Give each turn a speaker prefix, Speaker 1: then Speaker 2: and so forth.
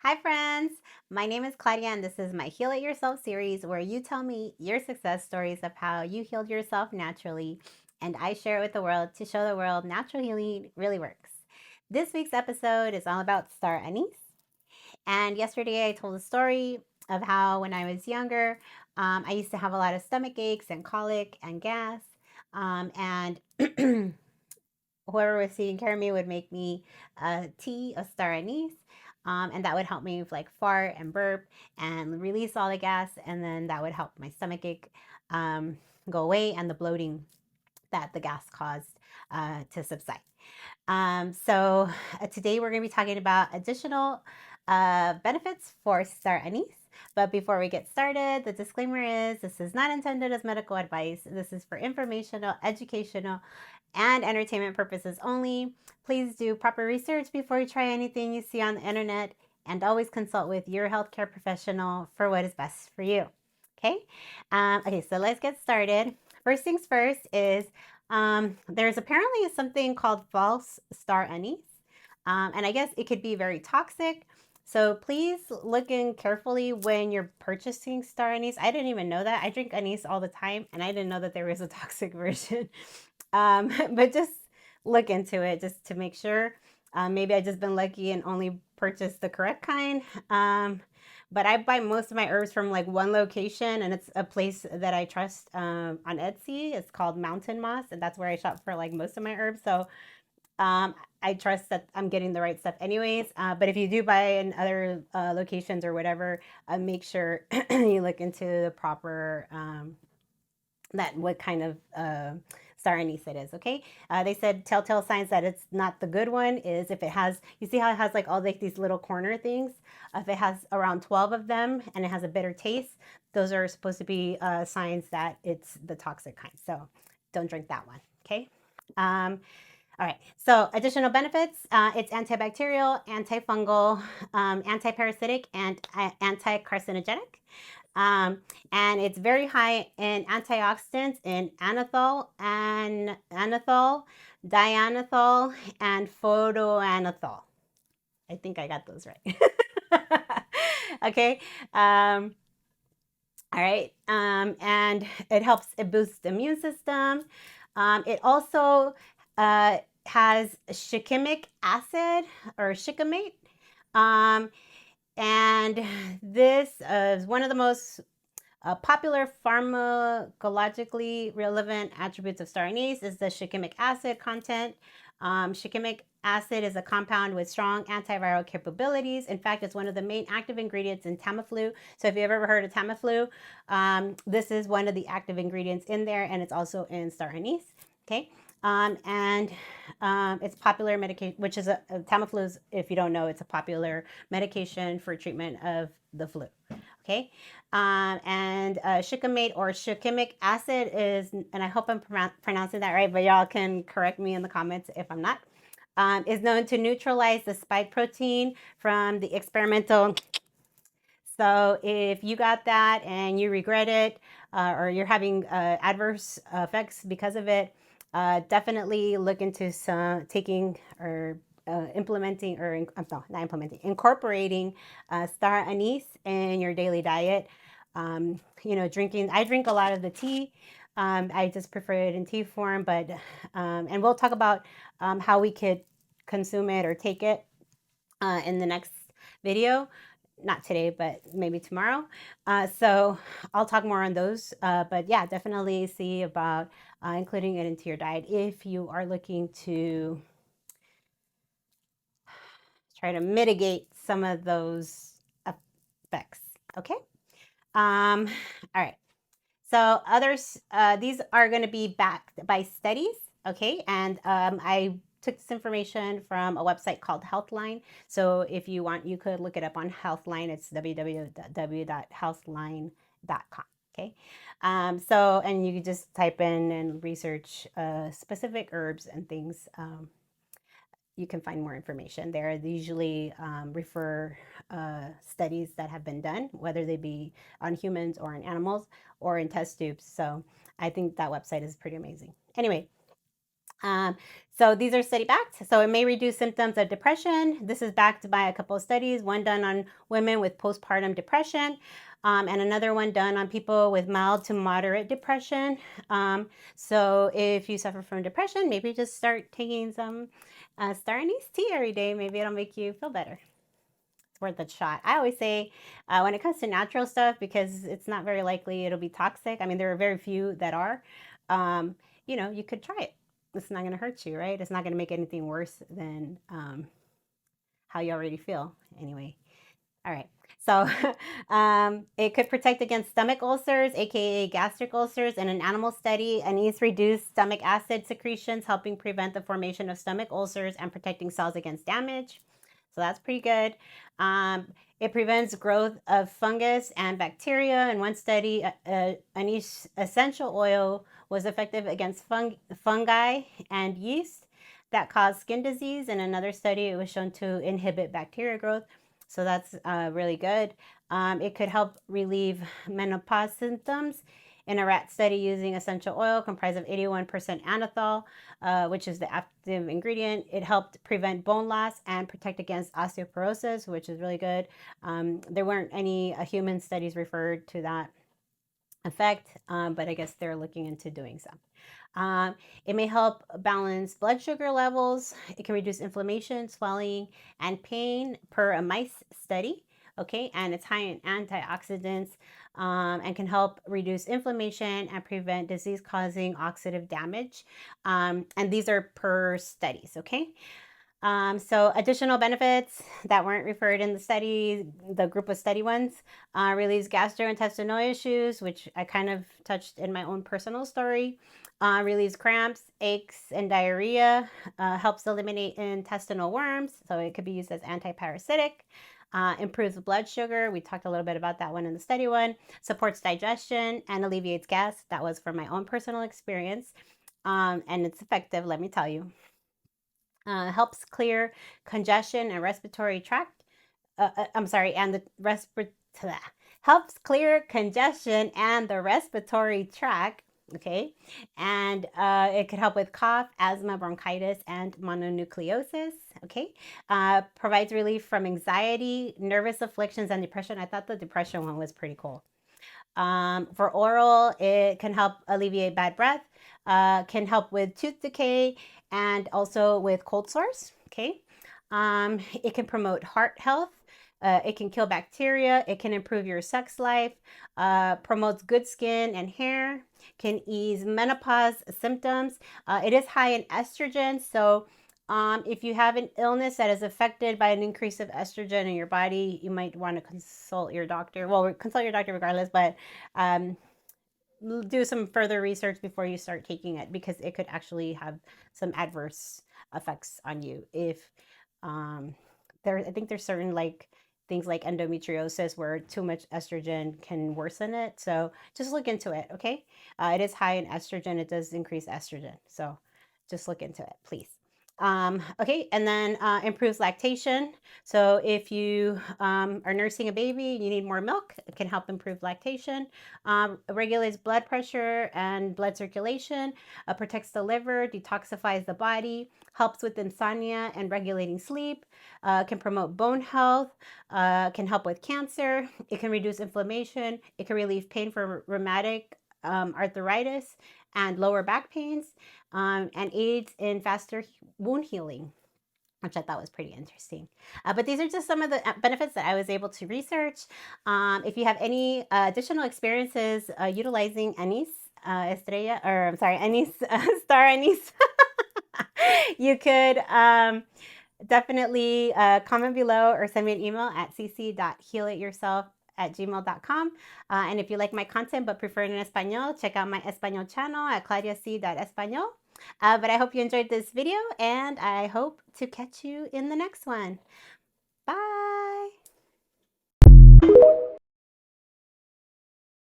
Speaker 1: Hi, friends. My name is Claudia, and this is my Heal It Yourself series where you tell me your success stories of how you healed yourself naturally, and I share it with the world to show the world natural healing really works. This week's episode is all about Star Anise. And yesterday I told a story of how when I was younger, I used to have a lot of stomach aches and colic and gas. And whoever was taking care of me would make me a tea of star anise. And that would help me with like fart and burp and release all the gas. And then that would help my stomach ache um, go away and the bloating that the gas caused to subside. So today we're going to be talking about additional benefits for star anise. But before we get started, the disclaimer is this is not intended as medical advice. This is for informational, educational, and entertainment purposes only. Please do proper research before you try anything you see on the internet and always consult with your healthcare professional for what is best for you. Okay? Okay, so let's get started. First things first is there's apparently something called false star anise. And I guess it could be very toxic. So please look in carefully when you're purchasing star anise. I didn't even know that. I drink anise all the time, and I didn't know that there was a toxic version. But just look into it just to make sure. Maybe I just been lucky and only purchased the correct kind. But I buy most of my herbs from like one location, and it's a place that I trust on Etsy. It's called Mountain Moss, and that's where I shop for like most of my herbs. So I trust that I'm getting the right stuff anyways. But if you do buy in other locations or whatever, make sure you look into the proper that what kind of star anise it is. Okay, they said telltale signs that it's not the good one is if it has, you see how it has like all like these little corner things. If it has around 12 of them and it has a bitter taste, those are supposed to be signs that it's the toxic kind. So don't drink that one. Okay. All right, so additional benefits, it's antibacterial, antifungal, antiparasitic, and anti-carcinogenic. And it's very high in antioxidants in anethol, dianethol, and photoanethol. I think I got those right. Okay. All right. And it helps, it boosts the immune system. It also has shikimic acid or shikimate. Um, and this is one of the most popular pharmacologically relevant attributes of star anise is the shikimic acid content. Shikimic acid is a compound with strong antiviral capabilities. In fact, it's one of the main active ingredients in Tamiflu. So if you've ever heard of Tamiflu, this is one of the active ingredients in there, and it's also in star anise. Okay. And it's popular medication, which is a Tamiflu is, if you don't know, it's a popular medication for treatment of the flu. Okay. And shikimate or shikimic acid is, and I hope I'm pronouncing that right, but y'all can correct me in the comments if I'm not, is known to neutralize the spike protein from the experimental. So if you got that and you regret it, or you're having adverse effects because of it, definitely look into some taking or implementing, or no, not implementing, incorporating star anise in your daily diet. Drinking, I drink a lot of the tea. I just prefer it in tea form, but and we'll talk about how we could consume it or take it in the next video. Not today, but maybe tomorrow. So I'll talk more on those. But yeah, definitely see about including it into your diet if you are looking to try to mitigate some of those effects. Okay. All right. So others, these are going to be backed by studies. Okay. And I took this information from a website called Healthline. So if you want, you could look it up on Healthline. It's www.healthline.com. Okay. And you could just type in and research specific herbs and things. You can find more information there. They usually refer studies that have been done, whether they be on humans or in animals or in test tubes. So I think that website is pretty amazing. Anyway, Um, so these are study backed. So it may reduce symptoms of depression. This is backed by a couple of studies, one done on women with postpartum depression, and another one done on people with mild to moderate depression. So if you suffer from depression, maybe just start taking some star anise tea every day. Maybe it'll make you feel better. It's worth a shot. I always say when it comes to natural stuff, because it's not very likely it'll be toxic. I mean, there are very few that are. Um, you could try it. It's not going to hurt you, right? It's not going to make anything worse than how you already feel anyway. All right. So it could protect against stomach ulcers, aka gastric ulcers. In an animal study, anise reduced stomach acid secretions, helping prevent the formation of stomach ulcers and protecting cells against damage. So that's pretty good. Um, it prevents growth of fungus and bacteria. In one study, anise essential oil was effective against fungi and yeast that cause skin disease. In another study, it was shown to inhibit bacteria growth. So that's really good. It could help relieve menopause symptoms. In a rat study using essential oil comprised of 81% anethol, which is the active ingredient, it helped prevent bone loss and protect against osteoporosis, which is really good. There weren't any human studies referred to that effect, but I guess they're looking into doing some. It may help balance blood sugar levels. It can reduce inflammation, swelling, and pain per a mice study. Okay, and it's high in antioxidants and can help reduce inflammation and prevent disease causing oxidative damage. And these are per studies, okay? So additional benefits that weren't referred in the study, the group of study ones, relieves gastrointestinal issues, which I kind of touched in my own personal story, relieves cramps, aches, and diarrhea, helps eliminate intestinal worms, so it could be used as antiparasitic, improves blood sugar. We talked a little bit about that one in the study one, supports digestion, and alleviates gas. That was from my own personal experience, and it's effective, let me tell you. Helps clear congestion and respiratory tract. I'm sorry, and the helps clear congestion and the respiratory tract. Okay, and it could help with cough, asthma, bronchitis, and mononucleosis. Okay, provides relief from anxiety, nervous afflictions, and depression. I thought the depression one was pretty cool. For oral, it can help alleviate bad breath, can help with tooth decay, and also with cold sores. Okay. It can promote heart health. It can kill bacteria. It can improve your sex life. Promotes good skin and hair. Can ease menopause symptoms. It is high in estrogen, so if you have an illness that is affected by an increase of estrogen in your body, you might want to consult your doctor. Well, consult your doctor regardless, but um, do some further research before you start taking it, because it could actually have some adverse effects on you if I think there's certain like things like endometriosis where too much estrogen can worsen it. So just look into it, okay? It is high in estrogen. It does increase estrogen. So just look into it, please. Okay, and then improves lactation. So if you are nursing a baby, you need more milk, it can help improve lactation. Regulates blood pressure and blood circulation, protects the liver, detoxifies the body, helps with insomnia and regulating sleep, can promote bone health, can help with cancer, it can reduce inflammation, it can relieve pain for rheumatic arthritis and lower back pains, and aids in faster wound healing, which I thought was pretty interesting. But these are just some of the benefits that I was able to research. If you have any additional experiences utilizing anise, estrella, or I'm sorry, anise, star anise, you could definitely comment below or send me an email at cc.healityourself@gmail.com. And if you like my content but prefer it in Espanol, check out my Espanol channel at claudiac.espanol. But I hope you enjoyed this video, and I hope to catch you in the next one.